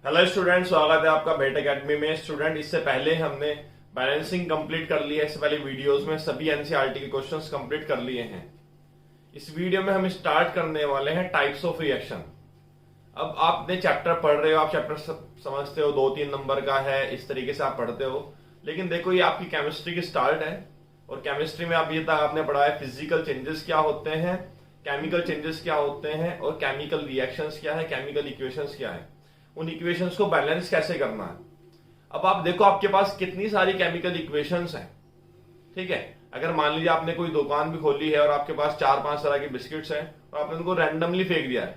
Hello student, स्वागत है आपका भेट एकेडमी में। स्टूडेंट, इससे पहले हमने बैलेंसिंग कंप्लीट कर लिया है। इससे पहले वीडियोस में सभी एनसीईआरटी के क्वेश्चंस कंप्लीट कर लिए हैं। इस वीडियो में हम स्टार्ट करने वाले हैं टाइप्स ऑफ रिएक्शन। अब आपने चैप्टर पढ़ रहे हो, आप चैप्टर समझते हो, 2-3 नंबर का है, इस तरीके से आप पढ़ते हो। लेकिन देखो, ये आपकी केमिस्ट्री की स्टार्ट है और केमिस्ट्री में अभी तक आपने पढ़ा है फिजिकल चेंजेस क्या होते हैं, केमिकल चेंजेस क्या होते हैं और केमिकल रिएक्शंस क्या है, केमिकल इक्वेशंस क्या है, उन इक्वेशंस को बैलेंस कैसे करना है। अब आप देखो, आपके पास कितनी सारी केमिकल इक्वेशंस हैं। ठीक है, अगर मान लीजिए आपने कोई दुकान भी खोली है और आपके पास 4-5 तरह के बिस्किट्स हैं और आपने उनको रैंडमली फेंक दिया है,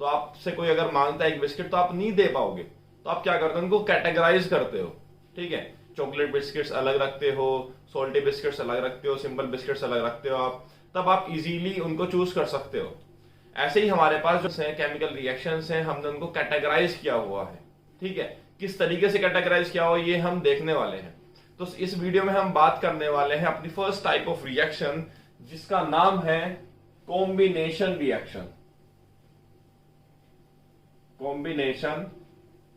तो आपसे कोई अगर मांगता है एक बिस्किट तो आप नहीं दे पाओगे। तो आप क्या करते हो, उनको कैटेगराइज करते हो। ठीक है, चॉकलेट बिस्किट्स अलग रखते हो, सोल्टी बिस्किट्स अलग रखते हो, सिंपल बिस्किट्स अलग रखते हो आप, तब आप इजीली उनको चूज कर सकते हो। ऐसे ही हमारे पास जो केमिकल रिएक्शंस हैं, हमने उनको कैटेगराइज किया हुआ है। ठीक है, किस तरीके से कैटेगराइज किया हुआ ये हम देखने वाले हैं। तो इस वीडियो में हम बात करने वाले हैं अपनी फर्स्ट टाइप ऑफ रिएक्शन, जिसका नाम है कॉम्बिनेशन रिएक्शन। Combination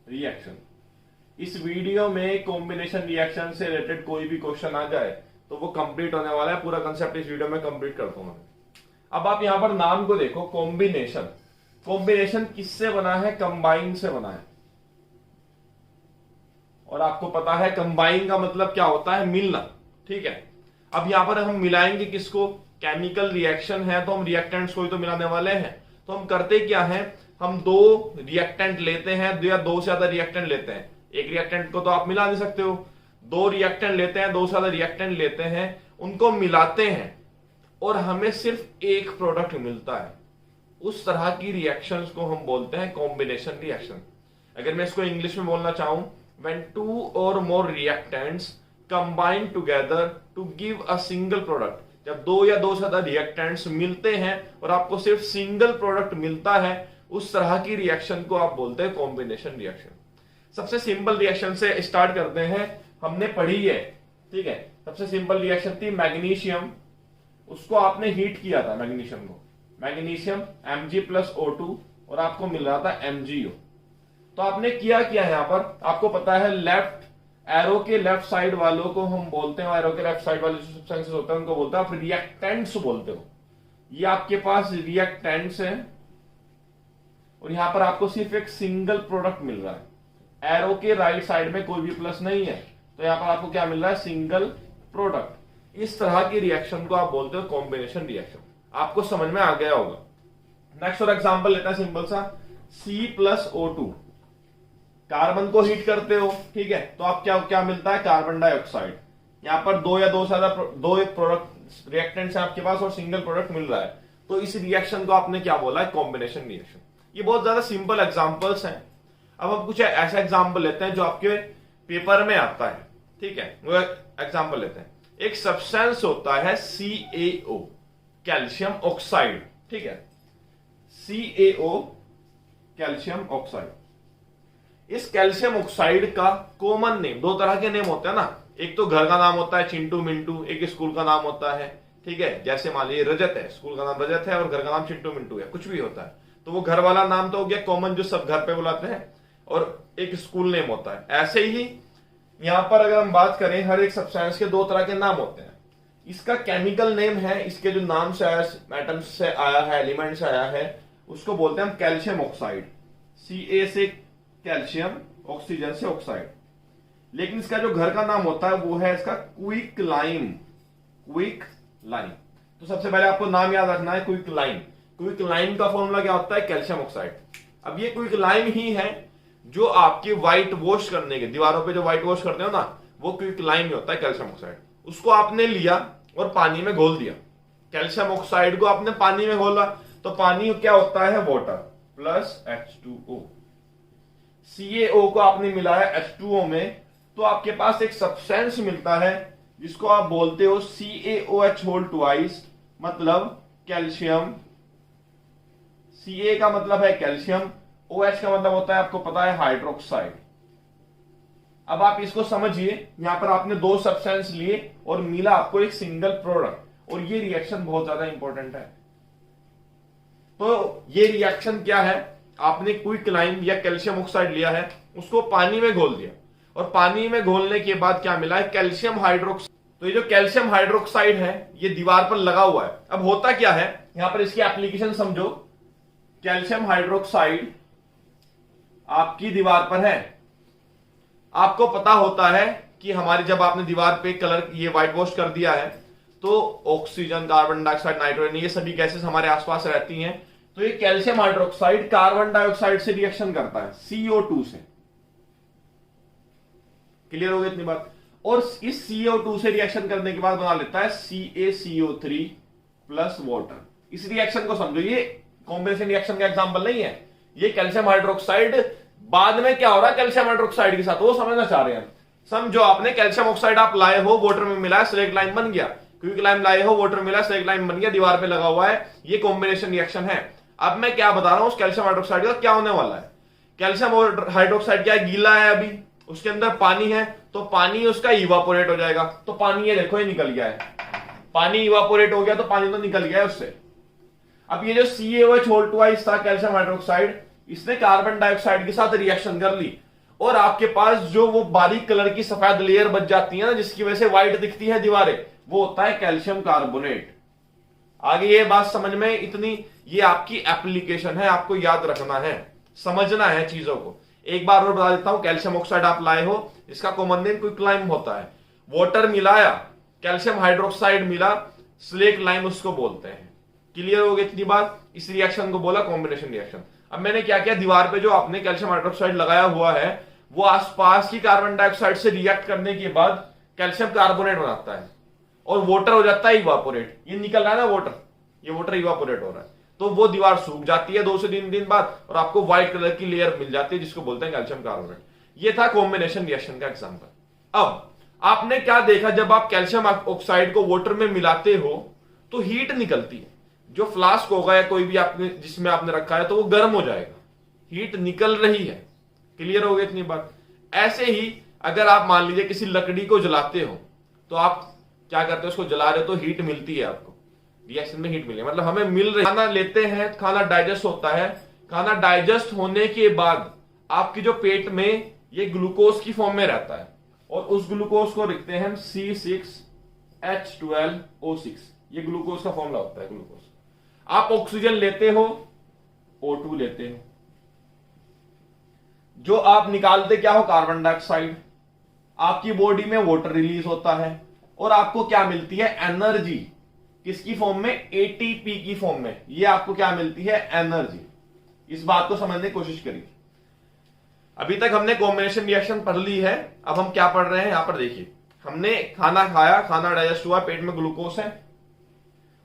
reaction. इस वीडियो में कॉम्बिनेशन रिएक्शन से रिलेटेड कोई भी क्वेश्चन आ जाए तो वो कंप्लीट होने वाला है। पूरा कंसेप्ट इस वीडियो में कंप्लीट कर दूंगा। अब आप यहां पर नाम को देखो, कॉम्बिनेशन। कॉम्बिनेशन किससे बना है? कंबाइन से बना है। और आपको पता है कंबाइन का मतलब क्या होता है? मिलना। ठीक है, अब यहां पर हम मिलाएंगे किसको? केमिकल रिएक्शन है तो हम रिएक्टेंट्स को ही तो मिलाने वाले हैं। तो हम करते क्या है, हम दो रिएक्टेंट लेते हैं या दो से ज्यादा रिएक्टेंट लेते हैं। एक रिएक्टेंट को तो आप मिला नहीं सकते हो, दो रिएक्टेंट लेते हैं, दो से ज्यादा रिएक्टेंट लेते हैं, उनको मिलाते हैं और हमें सिर्फ एक प्रोडक्ट मिलता है। उस तरह की रिएक्शंस को हम बोलते हैं कॉम्बिनेशन रिएक्शन। अगर मैं इसको इंग्लिश में बोलना चाहूं, when 2 or more reactants combine together to give a single product, जब दो या दो से ज्यादा रिएक्टेंट्स मिलते हैं और आपको सिर्फ सिंगल प्रोडक्ट मिलता है, उस तरह की रिएक्शन को आप बोलते हैं कॉम्बिनेशन रिएक्शन। सबसे सिंपल रिएक्शन से स्टार्ट करते हैं, हमने पढ़ी है। ठीक है, सबसे सिंपल रिएक्शन थी मैग्नीशियम, उसको आपने हीट किया था। मैग्नीशियम को, मैग्नीशियम Mg+O2 और आपको मिल रहा था MgO। तो आपने किया है यहां पर, आपको पता है लेफ्ट एरो के लेफ्ट साइड वालों को हम बोलते हैं, एरो के लेफ्ट साइड वाले जो सब्सटेंसेस होते हैं उनको बोलते हैं आप रिएक्टेंट्स बोलते हो। ये आपके पास रिएक्टेंट्स हैं और यहां पर आपको सिर्फ एक सिंगल प्रोडक्ट मिल रहा है। एरो के राइट साइड में कोई भी प्लस नहीं है, तो यहां पर आपको क्या मिल रहा है? Single product. इस तरह की रिएक्शन को आप बोलते हो कॉम्बिनेशन रिएक्शन। आपको समझ में आ गया होगा। नेक्स्ट और एग्जांपल लेते हैं सिंपल सा, C+O2। कार्बन को हीट करते हो, ठीक है, तो आप क्या मिलता है? Carbon dioxide. यहां पर दो या दो से ज्यादा दो एक प्रोडक्ट रिएक्टेंट्स हैं आपके पास और सिंगल प्रोडक्ट मिल रहा है, तो इस रिएक्शन को आपने क्या बोला है? Combination reaction. ये बहुत ज्यादा सिंपल एग्जांपल्स हैं। अब हम कुछ ऐसा एग्जांपल लेते हैं जो आपके पेपर में आता है। ठीक है, वो एग्जांपल लेते हैं। एक सब्सटेंस होता है CaO, कैल्शियम ऑक्साइड। ठीक है, CaO, कैल्शियम ऑक्साइड। इस कैल्शियम ऑक्साइड का कॉमन नेम, दो तरह के नेम होते हैं ना, एक तो घर का नाम होता है चिंटू मिंटू, एक स्कूल का नाम होता है। ठीक है, जैसे मान लीजिए रजत है, स्कूल का नाम रजत है और घर का नाम चिंटू मिंटू है, कुछ भी होता है, तो वो घर वाला नाम तो हो गया कॉमन जो सब घर पे बुलाते हैं, और एक स्कूल नेम होता है। ऐसे ही यहां पर अगर हम बात करें, हर एक सब्सटेंस के दो तरह के नाम होते हैं। इसका केमिकल नेम है, इसके जो नाम से आया, एटम्स से आया है, एलिमेंट से आया है, उसको बोलते हैं हम कैल्शियम ऑक्साइड। Ca से कैल्शियम, ऑक्सीजन से ऑक्साइड। लेकिन इसका जो घर का नाम होता है वो है इसका क्विक लाइम। Quick lime. तो सबसे पहले आपको नाम याद रखना है क्विक लाइम। क्विक लाइम का फॉर्मूला क्या होता है? Calcium oxide. अब ये क्विक लाइम ही है जो आपकी व्हाइट वॉश करने के, दीवारों पे जो व्हाइट वॉश करते हो ना, वो क्विक लाइम ही होता है, कैल्शियम ऑक्साइड। उसको आपने लिया और पानी में घोल दिया। कैल्शियम ऑक्साइड को आपने पानी में घोला तो पानी क्या होता है? Water plus H2O। CaO को आपने मिलाया H2O में, तो आपके पास एक सब्सटेंस मिलता है जिसको आप बोलते हो CaOH2, मतलब कैल्शियम। Ca का मतलब है कैल्शियम, OH का मतलब होता है, आपको पता है, हाइड्रोक्साइड। अब आप इसको समझिए, यहां पर आपने दो सब्सटेंस लिए और मिला आपको एक सिंगल प्रोडक्ट, और ये रिएक्शन बहुत ज्यादा इंपॉर्टेंट है। तो ये रिएक्शन क्या है? आपने क्विकलाइम या कैल्शियम ऑक्साइड लिया है, उसको पानी में घोल दिया, और पानी में घोलने के बाद क्या मिला है, कैल्शियम हाइड्रोक्साइड। तो ये जो कैल्शियम हाइड्रोक्साइड है ये दीवार पर लगा हुआ है। अब होता क्या है, यहां पर इसकी एप्लीकेशन समझो। कैल्शियम हाइड्रोक्साइड आपकी दीवार पर है, आपको पता होता है कि हमारी जब आपने दीवार पे कलर ये व्हाइट वॉश कर दिया है तो ऑक्सीजन, कार्बन डाइऑक्साइड, नाइट्रोजन, ये सभी गैसेस हमारे आसपास रहती हैं। तो ये कैल्शियम हाइड्रोक्साइड कार्बन डाइऑक्साइड से रिएक्शन करता है, CO2 से। क्लियर हो गई इतनी बात। और इस CO2 से रिएक्शन करने के बाद बना लेता है CaCO3 प्लस वाटर। इस रिएक्शन को समझो, ये कॉम्बिनेशन रिएक्शन का एग्जांपल नहीं है, ये कैल्शियम हाइड्रोक्साइड बाद में क्या हो रहा है कैल्शियम हाइड्रोक्साइड के साथ, वो समझना चाह रहे हैं। समझो आपने कैल्शियम ऑक्साइड आप लाए हो, वाटर में मिला है, स्लेट लाइम बन गया। क्विकलाइम लाए हो, वाटर मिला, स्लेट लाइम बन गया, दीवार पे लगा हुआ है, ये कॉम्बिनेशन रिएक्शन है। अब मैं क्या बता रहा हूं, उस कैल्शियम हाइड्रोक्साइड का क्या होने वाला है। कैल्शियम हाइड्रोक्साइड क्या है, गीला है, अभी उसके अंदर पानी है, तो पानी उसका इवापोरेट हो जाएगा। तो पानी ये देखो ये निकल गया है, पानी इवापोरेट हो गया तो पानी तो निकल गया है उससे। अब ये जो CaOH था कैल्शियम हाइड्रोक्साइड, इसने कार्बन डाइऑक्साइड के साथ रिएक्शन कर ली, और आपके पास जो वो बारीक कलर की सफेद लेयर बच जाती है ना, जिसकी वजह से व्हाइट दिखती है दीवारें, वो होता है कैल्शियम कार्बोनेट। आगे ये बात समझ में इतनी, ये आपकी एप्लीकेशन है, आपको याद रखना है, समझना है चीजों को। एक बार और बता देता हूं, कैल्शियम ऑक्साइड आप लाए हो, इसका कॉमन नेम क्विकलाइम होता है। वाटर मिलाया, कैल्शियम हाइड्रोक्साइड मिला, स्लेट लाइम उसको बोलते हैं। क्लियर हो गई इतनी बात। इस रिएक्शन को बोला कॉम्बिनेशन रिएक्शन। अब मैंने क्या किया, दीवार पे जो आपने कैल्शियम हाइड्रोक्साइड लगाया हुआ है वो आसपास की कार्बन डाइऑक्साइड से रिएक्ट करने के बाद कैल्शियम कार्बोनेट बनाता है, और वाटर हो जाता है इवापोरेट। ये निकल रहा है ना वाटर, ये वाटर इवापोरेट हो रहा है, तो वो दीवार सूख जाती है 2 से 3 दिन बाद, और आपको व्हाइट कलर की लेयर मिल जाती है जिसको बोलते हैं कैल्शियम कार्बोनेट। ये था कॉम्बिनेशन रिएक्शन का एग्जांपल। अब आपने क्या देखा, जब आप कैल्शियम ऑक्साइड को वाटर में मिलाते हो तो हीट निकलती है। जो फ्लास्क होगा या कोई भी आपने जिसमें आपने रखा है तो वो गर्म हो जाएगा, हीट निकल रही है। क्लियर हो गई इतनी बात। ऐसे ही अगर आप मान लीजिए किसी लकड़ी को जलाते हो तो आप क्या करते हो, उसको जला रहे हो तो हीट मिलती है, आपको रिएक्शन में हीट मिली, मतलब हमें मिल रही। खाना लेते हैं, खाना डाइजेस्ट होता है, खाना डाइजेस्ट होने के बाद आपकी जो पेट में ये ग्लूकोज की फॉर्म में रहता है, और उस ग्लूकोज को लिखते हैं हम C6H12O6। ये ग्लूकोज का फॉर्मूला होता है, ग्लूकोज। आप ऑक्सीजन लेते हो, O2 लेते हो, जो आप निकालते क्या हो, कार्बन डाइऑक्साइड। आपकी बॉडी में वाटर रिलीज होता है, और आपको क्या मिलती है, एनर्जी। किसकी फॉर्म में, ATP की फॉर्म में। ये आपको क्या मिलती है, एनर्जी। इस बात को समझने की कोशिश करिए। अभी तक हमने कॉम्बिनेशन रिएक्शन पढ़ ली है, अब हम क्या पढ़ रहे हैं, यहां पर देखिए। हमने खाना खाया, खाना डाइजेस्ट हुआ, पेट में ग्लूकोज है,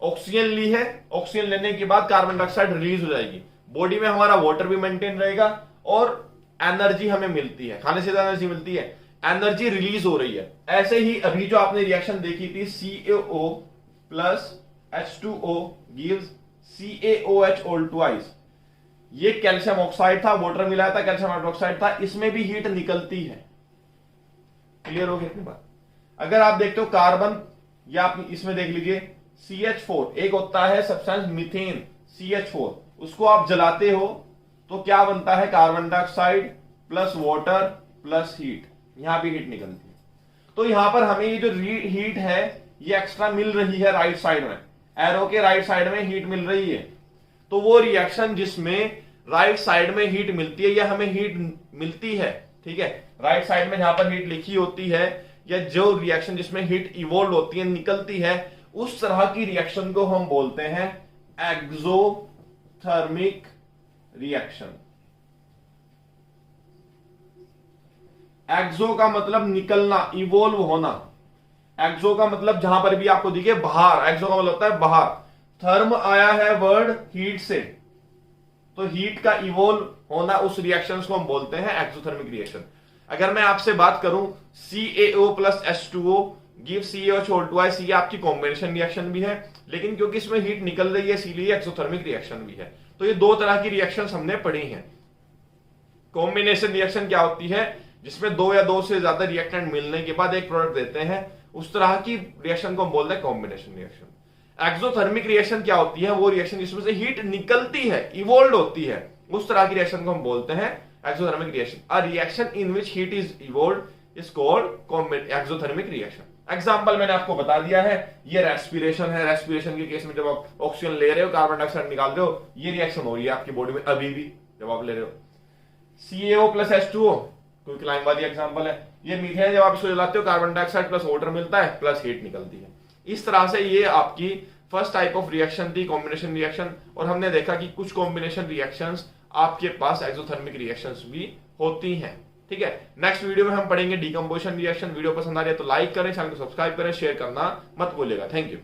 ऑक्सीजन ली है, ऑक्सीजन लेने के बाद कार्बन डाइऑक्साइड रिलीज हो जाएगी, बॉडी में हमारा वाटर भी मेंटेन रहेगा, और एनर्जी हमें मिलती है, खाने से एनर्जी मिलती है, एनर्जी रिलीज हो रही है। ऐसे ही अभी जो आपने रिएक्शन देखी थी, CaO plus H2O gives CaOH all twice। ये कैल्शियम ऑक्साइड था, वाटर मिलाया था, कैल्शियम हाइड्रोक्साइड था, इसमें भी हीट निकलती है। क्लियर हो गई इतनी बात। अगर आप देखते हो कार्बन, या आप इसमें देख लीजिए CH4, एक होता है सब्सटेंस मीथेन CH4, उसको आप जलाते हो तो क्या बनता है, carbon dioxide plus water plus heat, यहां भी हीट निकलती है। तो यहां पर हमें ये जो हीट है ये एक्स्ट्रा मिल रही है राइट साइड में, एरो के राइट साइड में हीट मिल रही है। तो वो रिएक्शन जिसमें राइट साइड में हीट मिलती है, या हमें हीट मिलती है, ठीक है, राइट साइड में जहां पर हीट लिखी होती है, या जो रिएक्शन जिसमें हीट इवोल्व होती है, निकलती है, उस तरह की रिएक्शन को हम बोलते हैं एक्सोथर्मिक रिएक्शन। एक्सो का मतलब निकलना, इवोल्व होना। एक्सो का मतलब जहां पर भी आपको दिखे बाहर, एक्सो का मतलब होता है बाहर। थर्म आया है वर्ड हीट से, तो हीट का इवोल्व होना, उस रिएक्शन को हम बोलते हैं एक्सोथर्मिक रिएक्शन। अगर मैं आपसे बात करूं CaO plus H2O give CaOH all twice, ये आपकी कॉम्बिनेशन रिएक्शन भी है, लेकिन क्योंकि इसमें हीट निकल रही है इसीलिए एक्सोथर्मिक रिएक्शन भी है। तो ये 2 तरह की रिएक्शन हमने पढ़ी हैं। कॉम्बिनेशन रिएक्शन क्या होती है, जिसमें 2 या 2 से ज्यादा रिएक्टेंट मिलने के बाद एक प्रोडक्ट देते हैं, उस तरह की रिएक्शन को हम बोलते हैं कॉम्बिनेशन रिएक्शन। एक्सोथर्मिक रिएक्शन क्या होती है, वो रिएक्शन जिसमें से हीट निकलती है, इवोल्व होती है, उस तरह की रिएक्शन को हम बोलते हैं exothermic reaction. A reaction in which heat is evolved is called exothermic reaction. Example मैंने आपको बता दिया है, ये रेस्पिरेशन है। रेस्पिरेशन के केस में जब आप ऑक्सीजन ले रहे हो, कार्बन डाइऑक्साइड निकाल रहे हो, ये रिएक्शन हो रही है आपकी बॉडी में अभी भी जब आप ले रहे हो। CaO प्लस H2O क्विक वाली एग्जाम्पल है। ये मीथेन, जब आप इसको जलाते हो कार्बन डाइऑक्साइड प्लस वाटर मिलता है, प्लस हीट निकलती है। इस तरह से ये आपकी फर्स्ट टाइप ऑफ रिएक्शन थी, कॉम्बिनेशन रिएक्शन। और हमने देखा कि कुछ कॉम्बिनेशन रिएक्शंस आपके पास एक्सोथर्मिक रिएक्शंस भी होती हैं। ठीक है, नेक्स्ट वीडियो में हम पढ़ेंगे डीकंपोजिशन रिएक्शन। वीडियो पसंद आ रही है तो लाइक करें, चैनल को सब्सक्राइब करें, शेयर करना मत भूलिएगा। Thank you.